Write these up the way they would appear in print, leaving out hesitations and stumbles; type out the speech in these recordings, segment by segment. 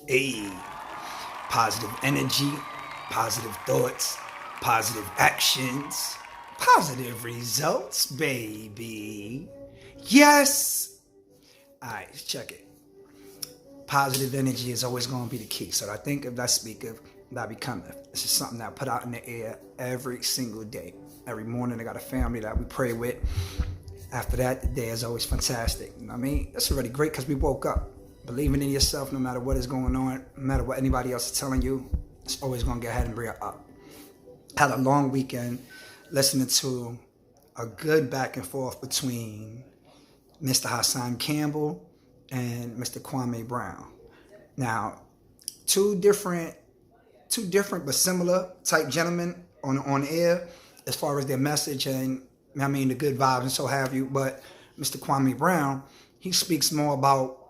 A positive energy, positive thoughts, positive actions, positive results, baby. Yes. All right, check it. Positive energy is always going to be the key. So I think if I speak of that becoming, this is something that I put out in the air every single day. Every morning I got a family that we pray with. After that, the day is always fantastic. You know what I mean? That's already great because we woke up. Believing in yourself no matter what is going on, no matter what anybody else is telling you, it's always going to go ahead and bring it up. Had a long weekend listening to a good back and forth between Mr. Hassan Campbell and Mr. Kwame Brown. Now, two different but similar type gentlemen on air as far as their message and I mean the good vibes and so have you. But Mr. Kwame Brown, he speaks more about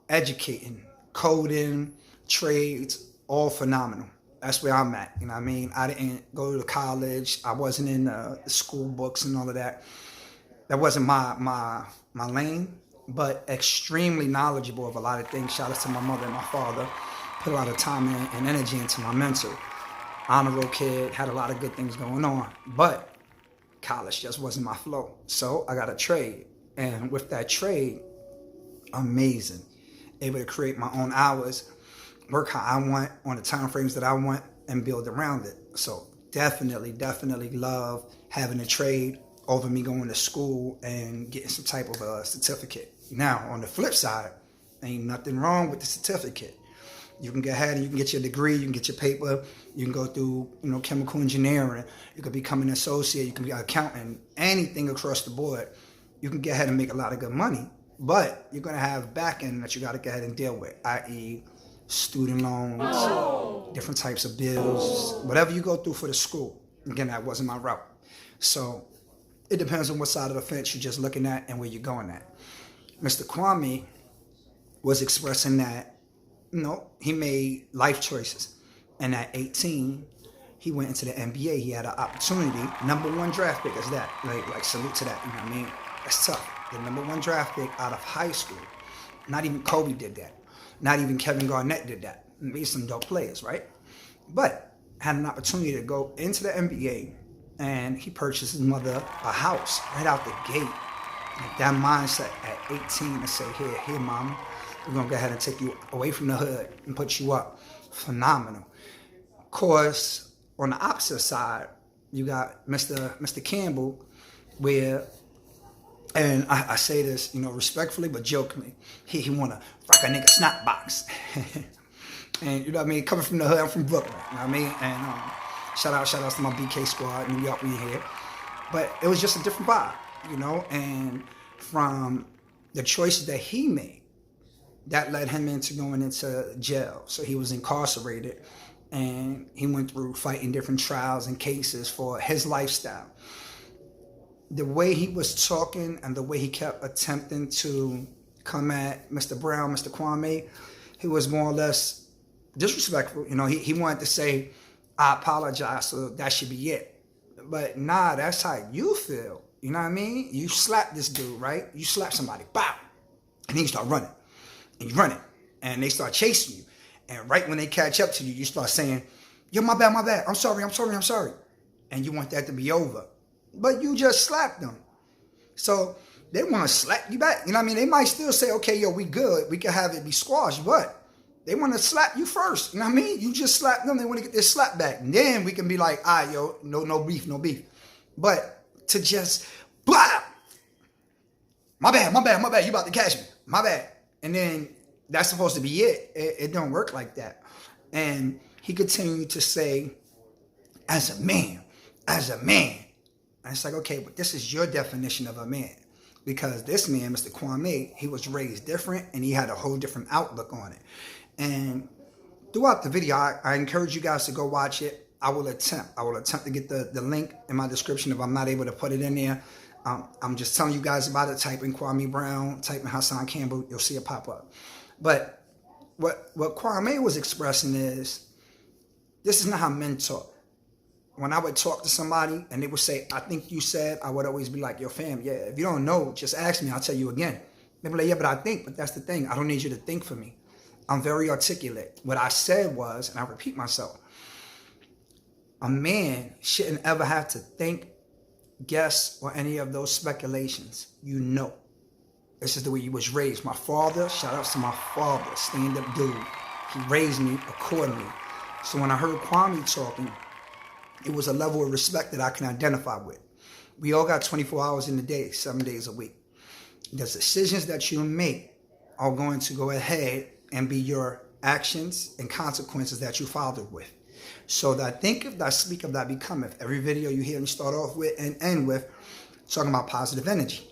educating, coding, trades, all phenomenal. That's where I'm at. You know what I mean? I didn't go to college. I wasn't in the school books and all of that. That wasn't my lane, but extremely knowledgeable of a lot of things. Shout out to my mother and my father. Put a lot of time and energy into my mental. Honor roll kid, had a lot of good things going on, but college just wasn't my flow. So I got a trade, and with that trade, amazing. Able to create my own hours, work how I want on the time frames that I want, and build around it. So definitely love having a trade over me going to school and getting some type of a certificate. Now, on the flip side, ain't nothing wrong with the certificate. You can go ahead and you can get your degree, you can get your paper, you can go through, chemical engineering, you could become an associate, you can be an accountant, anything across the board. You can get ahead and make a lot of good money, but you're gonna have back end that you gotta go ahead and deal with, i.e. student loans, different types of bills, whatever you go through for the school. Again, that wasn't my route. So it depends on what side of the fence you're just looking at and where you're going at. Mr. Kwame was expressing that, he made life choices. And at 18, he went into the NBA. He had an opportunity. #1 draft pick is that. Like salute to that, you know what I mean? That's tough. The #1 draft pick out of high school. Not even Kobe did that. Not even Kevin Garnett did that. Maybe some dope players, right? But had an opportunity to go into the NBA, and he purchased his mother a house right out the gate. Like that mindset at 18 to say, here, mama, we're going to go ahead and take you away from the hood and put you up. Phenomenal. Of course, on the opposite side, you got Mr. Campbell, where, and I say this, respectfully, but jokingly, he want to rock a nigga snap box. And you know what I mean? Coming from the hood, I'm from Brooklyn, you know what I mean? And shout outs to my BK squad, New York, we here. But it was just a different vibe, and from the choices that he made, that led him into going into jail. So he was incarcerated, and he went through fighting different trials and cases for his lifestyle. The way he was talking and the way he kept attempting to come at Mr. Brown, Mr. Kwame, he was more or less disrespectful. He wanted to say, I apologize, so that should be it. But nah, that's how you feel. You know what I mean? You slap this dude, right? You slap somebody, bow, and then you start running. And you run it, and they start chasing you. And right when they catch up to you, you start saying, yo, my bad, I'm sorry. And you want that to be over. But you just slapped them. So they want to slap you back. You know what I mean? They might still say, okay, yo, we good. We can have it be squashed, but they want to slap you first. You know what I mean? You just slap them. They want to get their slap back. And then we can be like, all right, yo, no beef. But to just, blah, my bad. You about to catch me. My bad. And then that's supposed to be it. It don't work like that. And he continued to say, as a man. And it's like, okay, but this is your definition of a man. Because this man, Mr. Kwame, he was raised different and he had a whole different outlook on it. And throughout the video, I encourage you guys to go watch it. I will attempt to get the link in my description if I'm not able to put it in there. I'm just telling you guys about it. Type in Kwame Brown, type in Hassan Campbell, you'll see it pop up. But what Kwame was expressing is, this is not how men talk. When I would talk to somebody and they would say, I think you said, I would always be like, yo, fam, yeah, if you don't know, just ask me, I'll tell you again. They'd be like, yeah, but I think, but that's the thing. I don't need you to think for me. I'm very articulate. What I said was, and I repeat myself, a man shouldn't ever have to think, guess, or any of those speculations. You know. This is the way you was raised. My father, shout outs to my father, stand-up dude. He raised me accordingly. So when I heard Kwame talking, it was a level of respect that I can identify with. We all got 24 hours in the day, 7 days a week. The decisions that you make are going to go ahead and be your actions and consequences that you followed with. So that think of that, speak of that, become if. Every video you hear me start off with and end with talking about positive energy.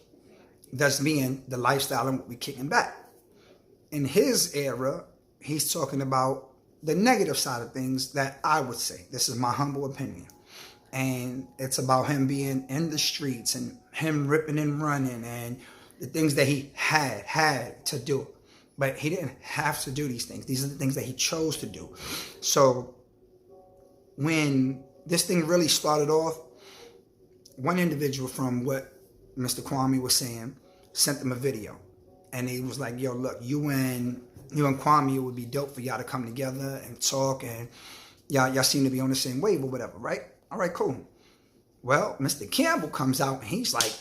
That's being the lifestyle and what we kicking back. In his era, he's talking about the negative side of things that I would say. This is my humble opinion. And it's about him being in the streets and him ripping and running and the things that he had to do. But he didn't have to do these things. These are the things that he chose to do. So when this thing really started off, one individual from what Mr. Kwame was saying sent them a video. And he was like, yo, look, you and Kwame, it would be dope for y'all to come together and talk. And y'all seem to be on the same wave or whatever, right? All right, cool. Well, Mr. Campbell comes out and he's like,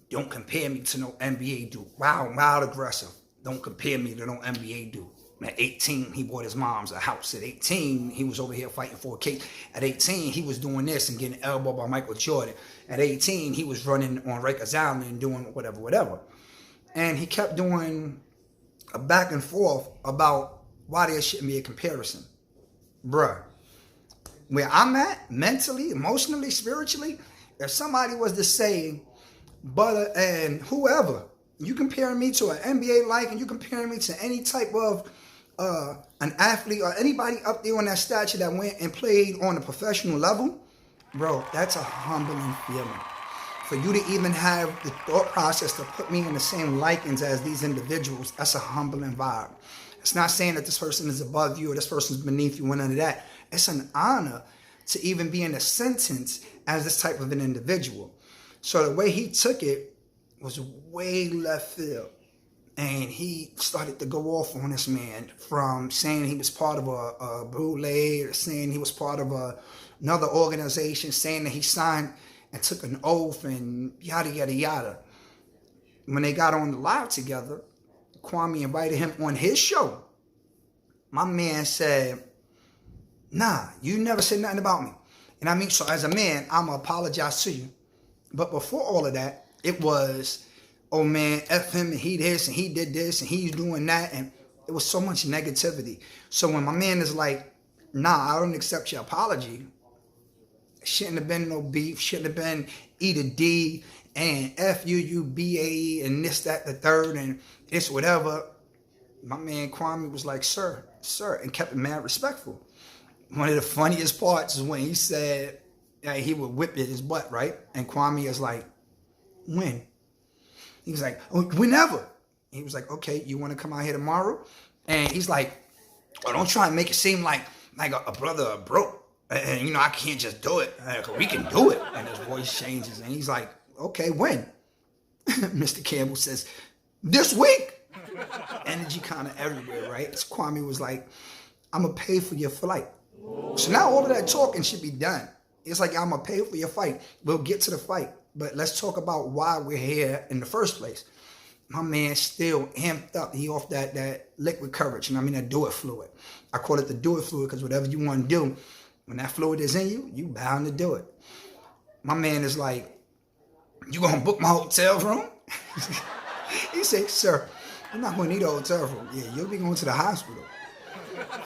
don't compare me to no NBA dude. Wow, wild aggressive. Don't compare me to no NBA dude. At 18, he bought his mom's a house. At 18, he was over here fighting for a cake. At 18, he was doing this and getting elbowed by Michael Jordan. At 18, he was running on Rikers Island and doing whatever. And he kept doing a back and forth about why there shouldn't be a comparison. Bruh, where I'm at, mentally, emotionally, spiritually, if somebody was to say, Butter and whoever, you comparing me to an NBA like, and you comparing me to any type of an athlete or anybody up there on that stature that went and played on a professional level, bro, that's a humbling feeling. For you to even have the thought process to put me in the same likings as these individuals, that's a humbling vibe. It's not saying that this person is above you or this person is beneath you or none of that. It's an honor to even be in a sentence as this type of an individual. So the way he took it was way left field. And he started to go off on this man from saying he was part of a bootleg, or saying he was part of another organization, saying that he signed and took an oath and yada, yada, yada. When they got on the live together, Kwame invited him on his show. My man said, nah, you never said nothing about me. And I mean, so as a man, I'm going to apologize to you. But before all of that, it was, oh man, F him and he this and he did this and he's doing that. And it was so much negativity. So when my man is like, nah, I don't accept your apology. Shouldn't have been no beef. Shouldn't have been E to D and F U B A E and this, that, the third and this, whatever. My man Kwame was like, sir, and kept it mad respectful. One of the funniest parts is when he said he would whip his butt, right? And Kwame is like, when? He was like, oh, whenever. He was like, okay, you want to come out here tomorrow? And he's like, oh, don't try and make it seem like a brother broke. And, you know, I can't just do it. We can do it. And his voice changes. And he's like, okay, when? Mr. Campbell says, this week. Energy kind of everywhere, right? So Kwame was like, I'm going to pay for your flight. So now all of that talking should be done. It's like, I'm going to pay for your fight. We'll get to the fight. But let's talk about why we're here in the first place. My man still amped up. He off that liquid courage. And I mean that do-it fluid. I call it the do-it fluid because whatever you want to do, when that fluid is in you, you bound to do it. My man is like, you going to book my hotel room? He said, sir, you're not going to need a hotel room. Yeah, you'll be going to the hospital.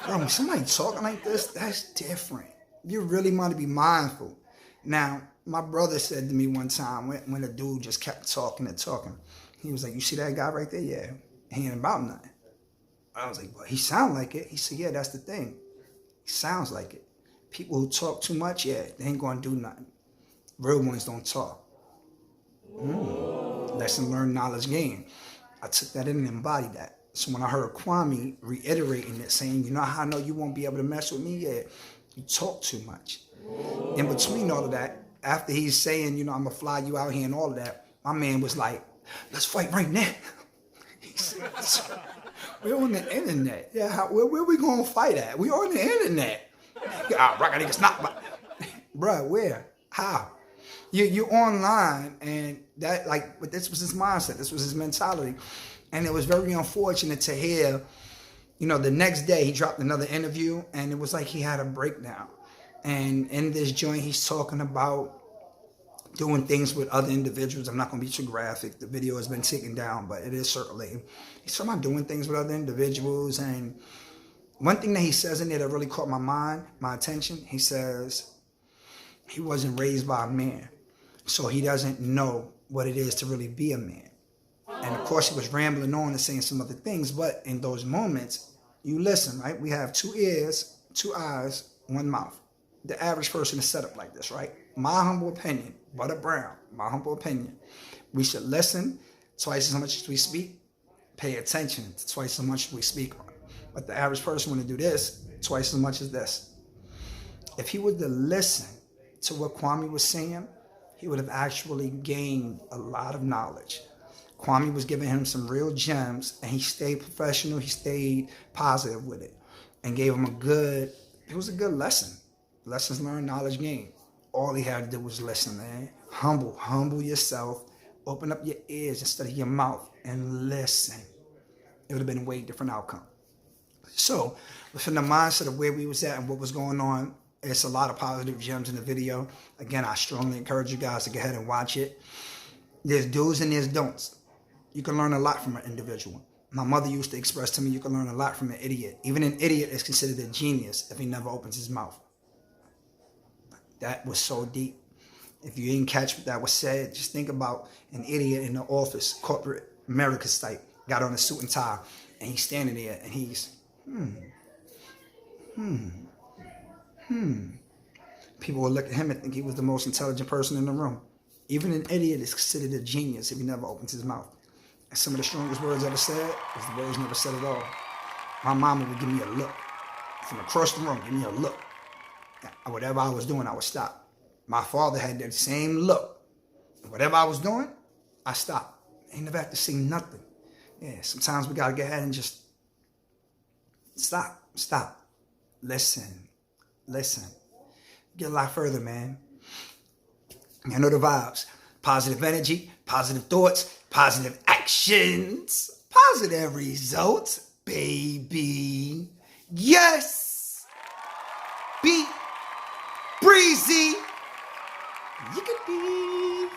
Bro, when somebody talking like this, that's different. You really want to be mindful. Now, my brother said to me one time when a dude just kept talking and talking, he was like, you see that guy right there? Yeah, he ain't about nothing. I was like, well, he sound like it. He said, yeah, that's the thing. He sounds like it. People who talk too much, yeah, they ain't going to do nothing. Real ones don't talk. Lesson learned, knowledge gained. I took that in and embodied that. So when I heard Kwame reiterating it, saying, you know how I know you won't be able to mess with me? Yeah, you talk too much. In between all of that, after he's saying, you know, I'm going to fly you out here and all of that, my man was like, let's fight right now. He said, We're on the internet. Yeah, where we gonna fight at? We on the internet. Ah, rock niggas not, bruh. Where? How? You online, and that like, but this was his mindset. This was his mentality, and it was very unfortunate to hear. You know, the next day he dropped another interview, and it was like he had a breakdown. And in this joint, he's talking about doing things with other individuals. I'm not going to be too graphic. The video has been taken down, but it is circulating. He's talking about doing things with other individuals. And one thing that he says in there that really caught my attention, he says he wasn't raised by a man, so he doesn't know what it is to really be a man. And of course, he was rambling on and saying some other things, but in those moments, you listen, right? We have 2 ears, 2 eyes, 1 mouth. The average person is set up like this, right? My humble opinion, Butter Brown, my humble opinion, we should listen twice as much as we speak, pay attention to twice as much as we speak on. But the average person want to do this twice as much as this. If he would to listen to what Kwame was saying, he would have actually gained a lot of knowledge. Kwame was giving him some real gems, and he stayed professional, he stayed positive with it, and gave him it was a good lesson. Lessons learned, knowledge gained. All he had to do was listen, man. Humble yourself, open up your ears instead of your mouth, and listen. It would have been a way different outcome. So, within the mindset of where we was at and what was going on, it's a lot of positive gems in the video. Again, I strongly encourage you guys to go ahead and watch it. There's do's and there's don'ts. You can learn a lot from an individual. My mother used to express to me, you can learn a lot from an idiot. Even an idiot is considered a genius if he never opens his mouth. That was so deep. If you didn't catch what that was said, just think about an idiot in the office, corporate America type, got on a suit and tie, and he's standing there, and he's, People will look at him and think he was the most intelligent person in the room. Even an idiot is considered a genius if he never opens his mouth. And some of the strongest words ever said was the words never said at all. My mama would give me a look. From across the room, give me a look. Whatever I was doing, I would stop. My father had that same look. Whatever I was doing, I stopped. I ain't never had to say nothing. Yeah, sometimes we got to get ahead and just stop. Listen. Get a lot further, man. You know the vibes. Positive energy, positive thoughts, positive actions, positive results, baby. Yes! Be breezy. You could be.